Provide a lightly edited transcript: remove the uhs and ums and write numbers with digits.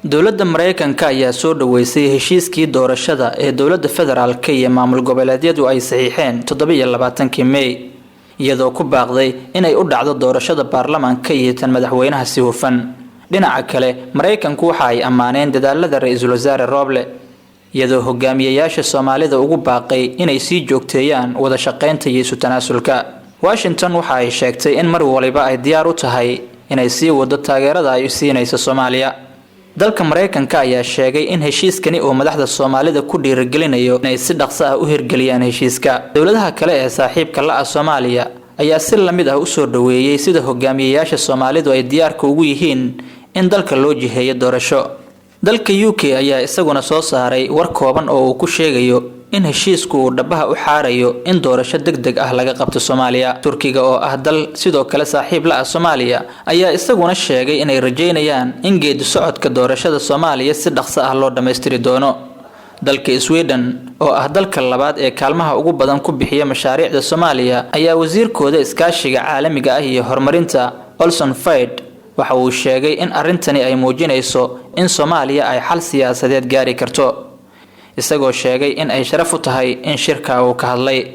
dowladda Mareykanka ayaa soo dhaweysay heshiiskii doorashada ee dowladda federaalka iyo maamul goboleedyadu ay saxiixeen 27 May iyadoo ku baaqday inay u dhacdo doorashada baarlamaanka iyo tan madaxweynaha si hufan. dhinaca kale Mareykanku waxa ay ammaaneen dadaalada ra'iisul wasaare Roble iyadoo hogaamiyayaasha Soomaalida ugu baaqay inay sii joogteeyaan wada shaqeynta iyo isu tanaasulka. Washington waxa ay sheegtay in mar waliba ay diyaar u tahay inay sii wado taageerada ay u siinayso Soomaaliya. dalka Mareykanka ayaa sheegay in heshiiskani oo madaxda Soomaalida ku dhiirigelinayo inay si dhaqso ah u hirgeliyaan heshiiska. dowladaha kale ee saaxiibka la ah Soomaaliya ayaa si la mid ah u soo dhaweeyay sida hogaamiyayaasha Soomaalidu ay diyaarka ugu yihiin in dalka loo jiheeyo doorasho. dalka UK ayaa isaguna soo saaray war kooban oo uu ku sheegayo in heshiisku uu dhabaha u xaarayo in doorasho degdeg ah laga qabto Soomaaliya. Turkiga oo ah dal sidoo kale saaxiib la ah Soomaaliya ayaa isaguna sheegay inay rajeynayaan in geedi socodka doorashada Soomaaliya si dhaqso ah loo dhameystiri doono. dalka Sweden oo ah dalka labaad ee kaalmaha ugu badan ku bixiya mashaariicda Soomaaliya ayaa wasiirkooda iskaashiga caalamiga ah iyo horumarinta Olson Fayed waxa uu sheegay in arintani ay muujinayso in Soomaaliya ay xal siyaasadeed gaari karto, isagoo sheegay in ay sharaf u tahay in shirka uu ka hadlay.